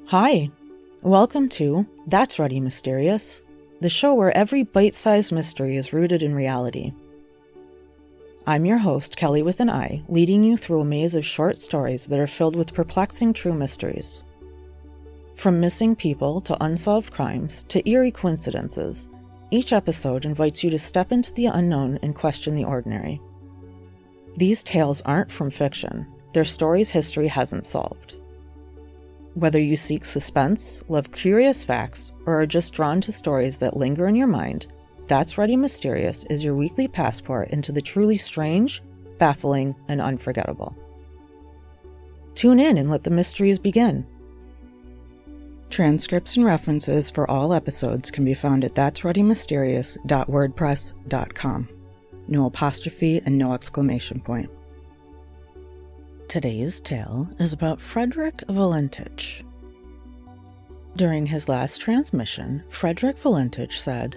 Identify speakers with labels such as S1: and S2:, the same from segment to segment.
S1: Hi, welcome to That's Ready Mysterious, the show where every bite-sized mystery is rooted in reality. I'm your host, Kelly with an I, leading you through a maze of short stories that are filled with perplexing true mysteries. From missing people to unsolved crimes to eerie coincidences, each episode invites you to step into the unknown and question the ordinary. These tales aren't from fiction, they're stories history hasn't solved. Whether you seek suspense, love curious facts, or are just drawn to stories that linger in your mind, That's Ready Mysterious is your weekly passport into the truly strange, baffling, and unforgettable. Tune in and let the mysteries begin. Transcripts and references for all episodes can be found at that'sreadymysterious.wordpress.com. No apostrophe and no exclamation point. Today's tale is about Frederick Valentich. During his last transmission, Frederick Valentich said,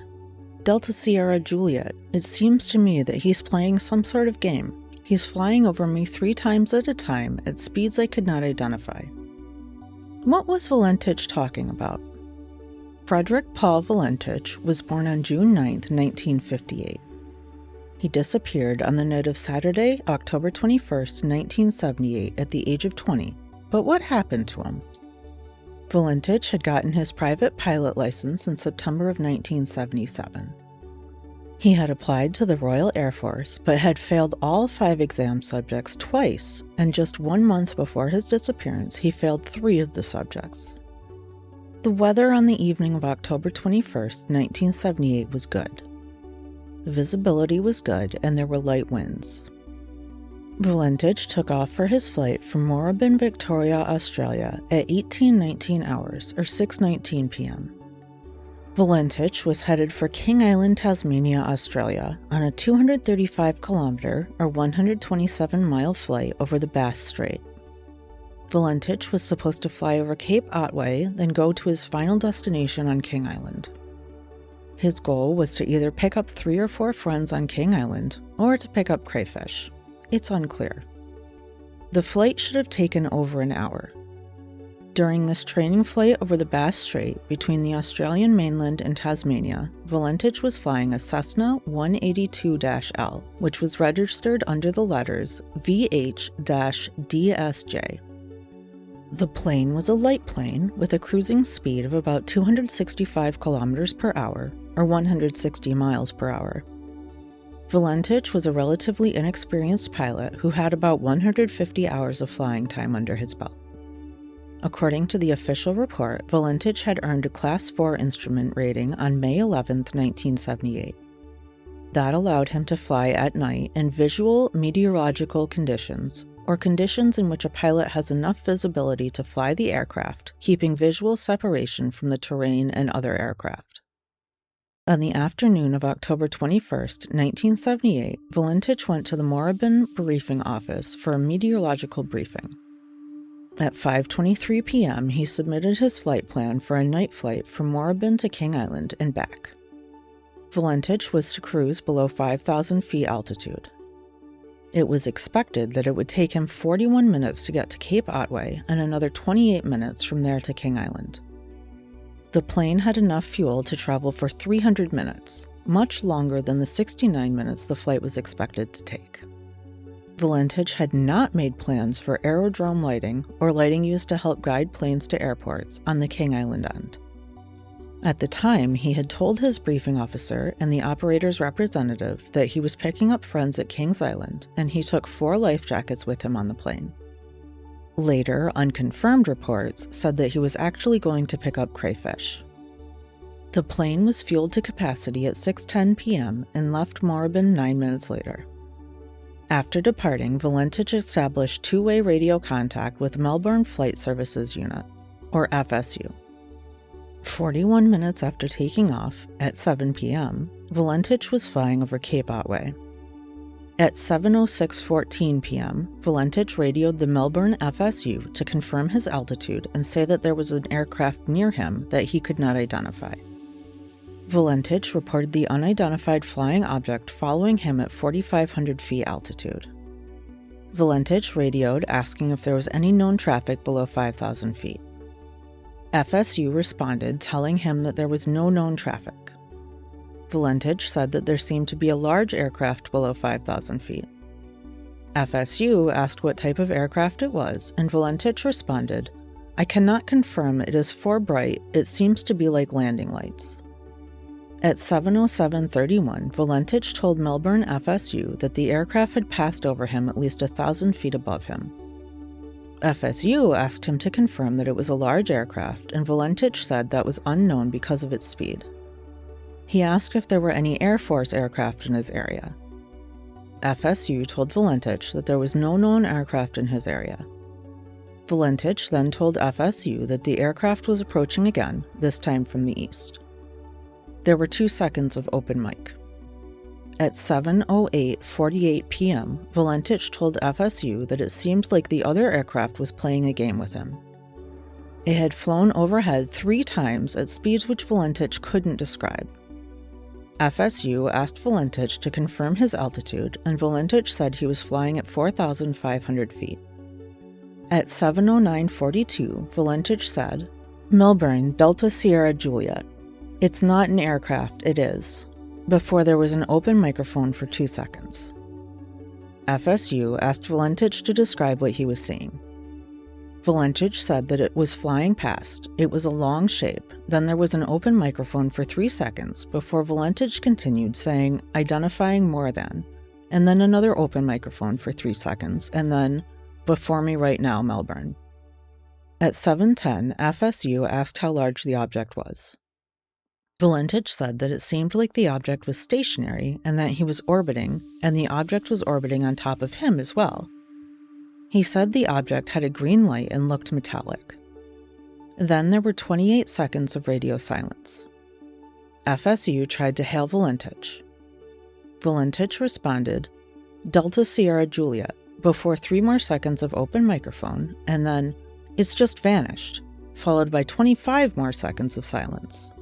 S1: "Delta Sierra Juliet, it seems to me that he's playing some sort of game. He's flying over me 3 times at a time at speeds I could not identify." What was Valentich talking about? Frederick Paul Valentich was born on June 9, 1958. He disappeared on the night of Saturday, October 21, 1978 at the age of 20. But what happened to him? Valentich had gotten his private pilot license in September of 1977. He had applied to the Royal Air Force, but had failed all 5 exam subjects twice, and just 1 month before his disappearance, he failed 3 of the subjects. The weather on the evening of October 21, 1978 was good. The visibility was good, and there were light winds. Valentich took off for his flight from Moorabbin, Victoria, Australia at 18:19 hours, or 6:19 p.m. Valentich was headed for King Island, Tasmania, Australia, on a 235-kilometer, or 127-mile flight over the Bass Strait. Valentich was supposed to fly over Cape Otway, then go to his final destination on King Island. His goal was to either pick up 3 or 4 friends on King Island, or to pick up crayfish. It's unclear. The flight should have taken over an hour. During this training flight over the Bass Strait between the Australian mainland and Tasmania, Valentich was flying a Cessna 182-L, which was registered under the letters VH-DSJ. The plane was a light plane with a cruising speed of about 265 kilometers per hour, or 160 miles per hour. Valentich was a relatively inexperienced pilot who had about 150 hours of flying time under his belt. According to the official report, Valentich had earned a Class 4 instrument rating on May 11, 1978. That allowed him to fly at night in visual meteorological conditions, or conditions in which a pilot has enough visibility to fly the aircraft, keeping visual separation from the terrain and other aircraft. On the afternoon of October 21, 1978, Valentich went to the Moorabbin briefing office for a meteorological briefing. At 5:23 p.m., he submitted his flight plan for a night flight from Moorabbin to King Island and back. Valentich was to cruise below 5,000 feet altitude. It was expected that it would take him 41 minutes to get to Cape Otway and another 28 minutes from there to King Island. The plane had enough fuel to travel for 300 minutes, much longer than the 69 minutes the flight was expected to take. Valentich had not made plans for aerodrome lighting or lighting used to help guide planes to airports on the King Island end. At the time, he had told his briefing officer and the operator's representative that he was picking up friends at Kings Island, and he took 4 life jackets with him on the plane. Later, unconfirmed reports said that he was actually going to pick up crayfish. The plane was fueled to capacity at 6:10 p.m. and left Moorabbin 9 minutes later. After departing, Valentich established 2-way radio contact with Melbourne Flight Services Unit, or FSU. 41 minutes after taking off, at 7 p.m., Valentich was flying over Cape Otway. At 7:06:14 p.m., Valentich radioed the Melbourne FSU to confirm his altitude and say that there was an aircraft near him that he could not identify. Valentich reported the unidentified flying object following him at 4,500 feet altitude. Valentich radioed asking if there was any known traffic below 5,000 feet. FSU responded telling him that there was no known traffic. Valentich said that there seemed to be a large aircraft below 5,000 feet. FSU asked what type of aircraft it was, and Valentich responded, "I cannot confirm it is for bright, it seems to be like landing lights." At 7:07:31, Valentich told Melbourne FSU that the aircraft had passed over him at least 1,000 feet above him. FSU asked him to confirm that it was a large aircraft, and Valentich said that was unknown because of its speed. He asked if there were any Air Force aircraft in his area. FSU told Valentich that there was no known aircraft in his area. Valentich then told FSU that the aircraft was approaching again, this time from the east. There were 2 seconds of open mic. At 7:08:48 p.m., Valentich told FSU that it seemed like the other aircraft was playing a game with him. It had flown overhead 3 times at speeds which Valentich couldn't describe. FSU asked Valentich to confirm his altitude, and Valentich said he was flying at 4,500 feet. At 7:09:42, Valentich said, "Melbourne, Delta Sierra Juliet. It's not an aircraft, it is," before there was an open microphone for 2 seconds. FSU asked Valentich to describe what he was seeing. Valentich said that it was flying past, it was a long shape, then there was an open microphone for 3 seconds before Valentich continued saying, "identifying more than," and then another open microphone for 3 seconds, and then, "before me right now, Melbourne." At 7:10, FSU asked how large the object was. Valentich said that it seemed like the object was stationary and that he was orbiting, and the object was orbiting on top of him as well. He said the object had a green light and looked metallic. Then there were 28 seconds of radio silence. FSU tried to hail Valentich. Valentich responded, "Delta Sierra Juliet," before 3 more seconds of open microphone, and then, "It's just vanished," followed by 25 more seconds of silence.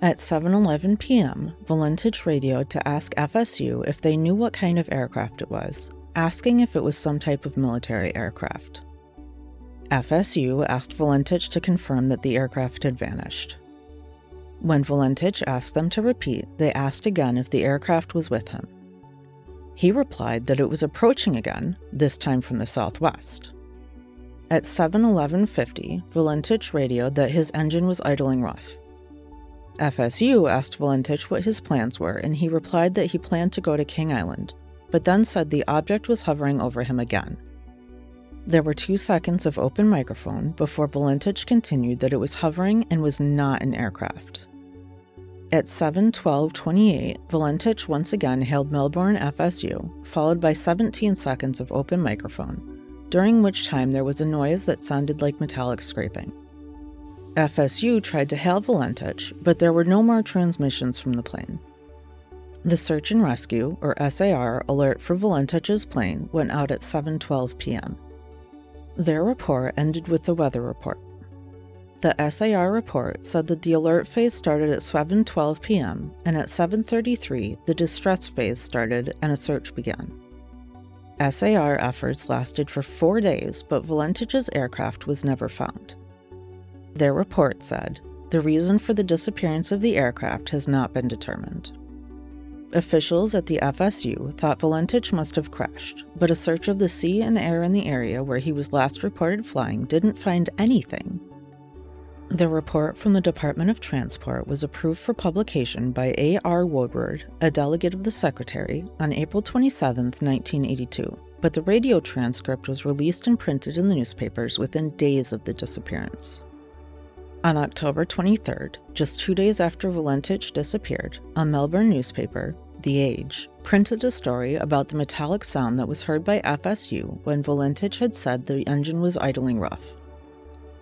S1: At 7:11 p.m., Valentich radioed to ask FSU if they knew what kind of aircraft it was, asking if it was some type of military aircraft. FSU asked Valentich to confirm that the aircraft had vanished. When Valentich asked them to repeat, they asked again if the aircraft was with him. He replied that it was approaching again, this time from the southwest. At 7:11:50, Valentich radioed that his engine was idling rough. FSU asked Valentich what his plans were, and he replied that he planned to go to King Island, but then said the object was hovering over him again. There were 2 seconds of open microphone before Valentich continued that it was hovering and was not an aircraft. At 7:12:28, Valentich once again hailed Melbourne FSU, followed by 17 seconds of open microphone, during which time there was a noise that sounded like metallic scraping. FSU tried to hail Valentich, but there were no more transmissions from the plane. The search and rescue, or SAR, alert for Valentich's plane went out at 7:12 p.m. Their report ended with the weather report. The SAR report said that the alert phase started at 7:12 p.m., and at 7:33, the distress phase started and a search began. SAR efforts lasted for 4 days, but Valentich's aircraft was never found. Their report said, "The reason for the disappearance of the aircraft has not been determined." Officials at the FSU thought Valentich must have crashed, but a search of the sea and air in the area where he was last reported flying didn't find anything. The report from the Department of Transport was approved for publication by A.R. Woodward, a delegate of the Secretary, on April 27, 1982, but the radio transcript was released and printed in the newspapers within days of the disappearance. On October 23rd, just 2 days after Valentich disappeared, a Melbourne newspaper, The Age, printed a story about the metallic sound that was heard by FSU when Valentich had said the engine was idling rough.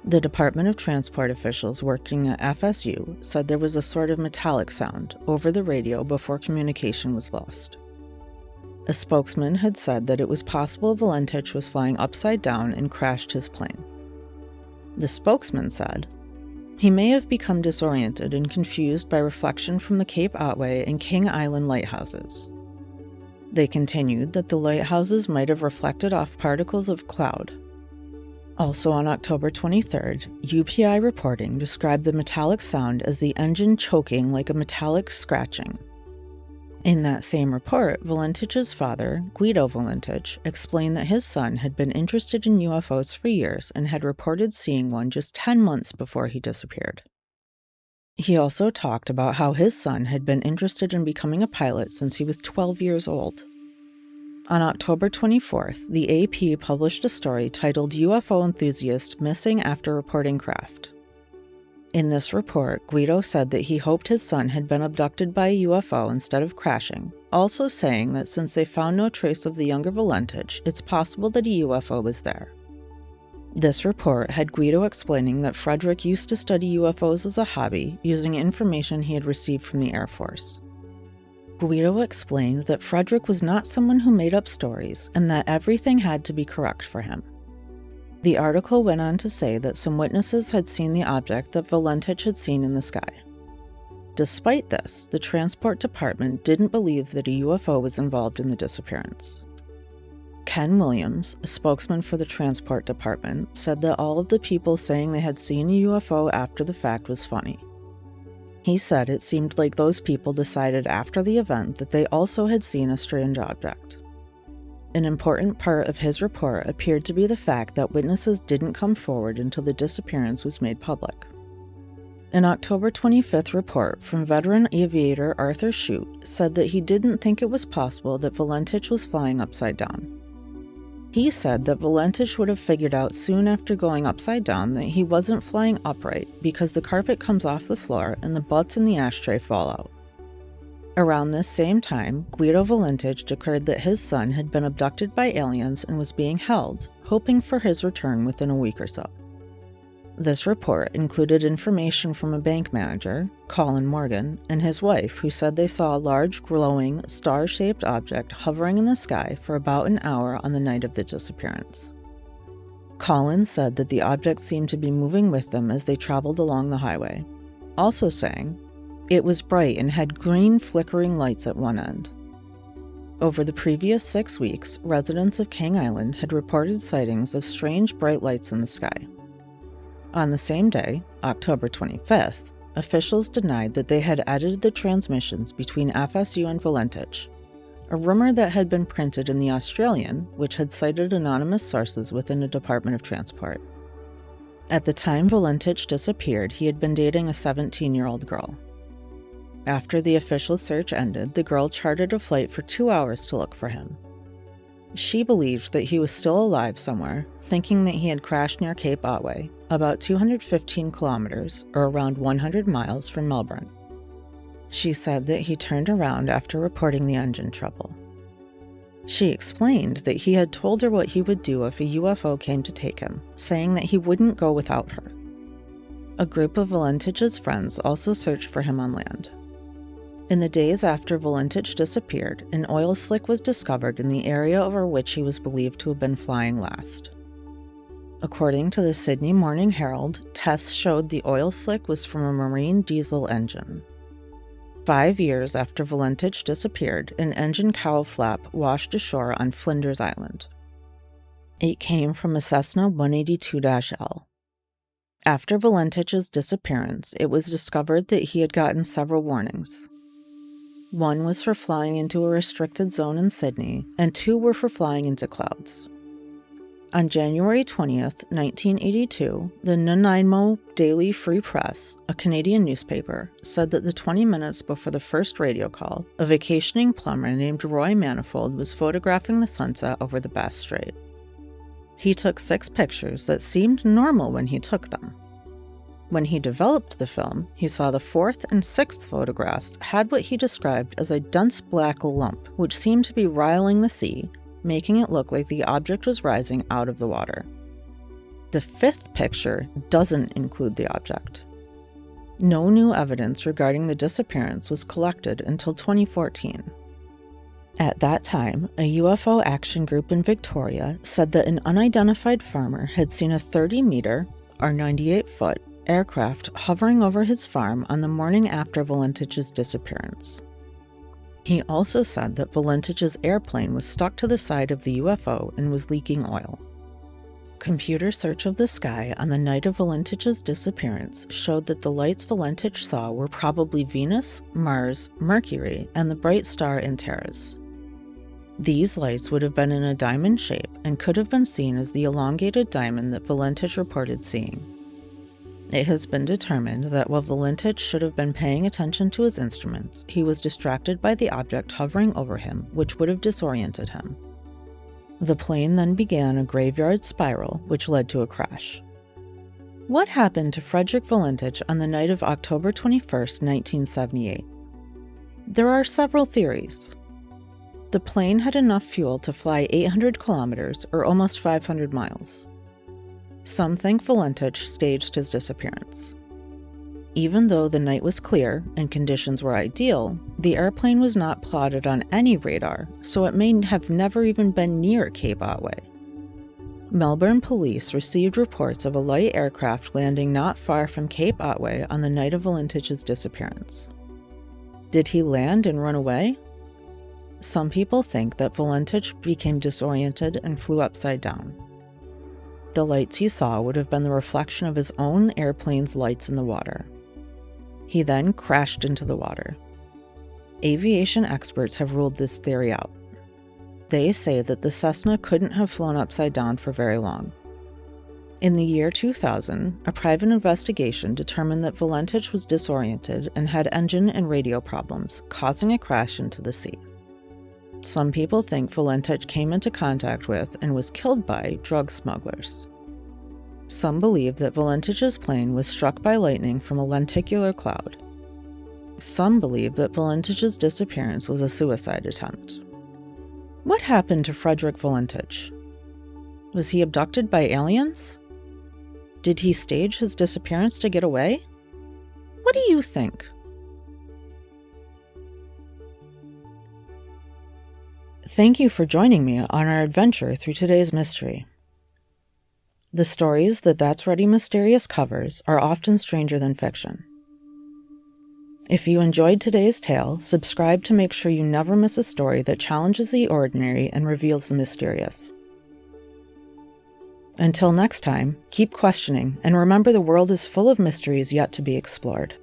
S1: The Department of Transport officials working at FSU said there was a sort of metallic sound over the radio before communication was lost. A spokesman had said that it was possible Valentich was flying upside down and crashed his plane. The spokesman said, "He may have become disoriented and confused by reflection from the Cape Otway and King Island lighthouses." They continued that the lighthouses might have reflected off particles of cloud. Also on October 23rd, UPI reporting described the metallic sound as the engine choking like a metallic scratching. In that same report, Valentich's father, Guido Valentich, explained that his son had been interested in UFOs for years and had reported seeing one just 10 months before he disappeared. He also talked about how his son had been interested in becoming a pilot since he was 12 years old. On October 24th, the AP published a story titled UFO Enthusiast Missing After Reporting Craft. In this report, Guido said that he hoped his son had been abducted by a UFO instead of crashing, also saying that since they found no trace of the younger Valentich, it's possible that a UFO was there. This report had Guido explaining that Frederick used to study UFOs as a hobby, using information he had received from the Air Force. Guido explained that Frederick was not someone who made up stories, and that everything had to be correct for him. The article went on to say that some witnesses had seen the object that Valentich had seen in the sky. Despite this, the Transport Department didn't believe that a UFO was involved in the disappearance. Ken Williams, a spokesman for the Transport Department, said that all of the people saying they had seen a UFO after the fact was funny. He said it seemed like those people decided after the event that they also had seen a strange object. An important part of his report appeared to be the fact that witnesses didn't come forward until the disappearance was made public. An October 25th report from veteran aviator Arthur Shute said that he didn't think it was possible that Valentich was flying upside down. He said that Valentich would have figured out soon after going upside down that he wasn't flying upright because the carpet comes off the floor and the butts in the ashtray fall out. Around this same time, Guido Valentich declared that his son had been abducted by aliens and was being held, hoping for his return within a week or so. This report included information from a bank manager, Colin Morgan, and his wife, who said they saw a large, glowing, star-shaped object hovering in the sky for about an hour on the night of the disappearance. Colin said that the object seemed to be moving with them as they traveled along the highway, also saying, "It was bright and had green flickering lights at one end." Over the previous 6 weeks, residents of King Island had reported sightings of strange bright lights in the sky. On the same day, October 25th, officials denied that they had edited the transmissions between FSU and Valentich, a rumor that had been printed in The Australian, which had cited anonymous sources within the Department of Transport. At the time Valentich disappeared, he had been dating a 17-year-old girl. After the official search ended, the girl chartered a flight for 2 hours to look for him. She believed that he was still alive somewhere, thinking that he had crashed near Cape Otway, about 215 kilometers, or around 100 miles from Melbourne. She said that he turned around after reporting the engine trouble. She explained that he had told her what he would do if a UFO came to take him, saying that he wouldn't go without her. A group of Valentich's friends also searched for him on land. In the days after Valentich disappeared, an oil slick was discovered in the area over which he was believed to have been flying last. According to the Sydney Morning Herald, tests showed the oil slick was from a marine diesel engine. 5 years after Valentich disappeared, an engine cowl flap washed ashore on Flinders Island. It came from a Cessna 182-L. After Valentich's disappearance, it was discovered that he had gotten several warnings. One was for flying into a restricted zone in Sydney, and 2 were for flying into clouds. On January 20th, 1982, the Nanaimo Daily Free Press, a Canadian newspaper, said that the 20 minutes before the first radio call, a vacationing plumber named Roy Manifold was photographing the sunset over the Bass Strait. He took 6 pictures that seemed normal when he took them. When he developed the film, he saw the 4th and 6th photographs had what he described as a dense black lump, which seemed to be riling the sea, making it look like the object was rising out of the water. The 5th picture doesn't include the object. No new evidence regarding the disappearance was collected until 2014. At that time, a UFO action group in Victoria said that an unidentified farmer had seen a 30-meter, or 98-foot, aircraft hovering over his farm on the morning after Valentich's disappearance. He also said that Valentich's airplane was stuck to the side of the UFO and was leaking oil. computer search of the sky on the night of Valentich's disappearance showed that the lights Valentich saw were probably Venus, Mars, Mercury, and the bright star Antares. These lights would have been in a diamond shape and could have been seen as the elongated diamond that Valentich reported seeing. It has been determined that while Valentich should have been paying attention to his instruments, he was distracted by the object hovering over him, which would have disoriented him. The plane then began a graveyard spiral, which led to a crash. What happened to Frederick Valentich on the night of October 21, 1978? There are several theories. The plane had enough fuel to fly 800 kilometers, or almost 500 miles. Some think Valentich staged his disappearance. Even though the night was clear and conditions were ideal, the airplane was not plotted on any radar, so it may have never even been near Cape Otway. Melbourne police received reports of a light aircraft landing not far from Cape Otway on the night of Valentich's disappearance. Did he land and run away? Some people think that Valentich became disoriented and flew upside down. The lights he saw would have been the reflection of his own airplane's lights in the water. He then crashed into the water. Aviation experts have ruled this theory out. They say that the Cessna couldn't have flown upside down for very long. In the year 2000, a private investigation determined that Valentich was disoriented and had engine and radio problems, causing a crash into the sea. Some people think Valentich came into contact with and was killed by drug smugglers. Some believe that Valentich's plane was struck by lightning from a lenticular cloud. Some believe that Valentich's disappearance was a suicide attempt. What happened to Frederick Valentich? Was he abducted by aliens? Did he stage his disappearance to get away? What do you think? Thank you for joining me on our adventure through today's mystery. The stories that That's Ready Mysterious covers are often stranger than fiction. If you enjoyed today's tale, subscribe to make sure you never miss a story that challenges the ordinary and reveals the mysterious. Until next time, keep questioning and remember the world is full of mysteries yet to be explored.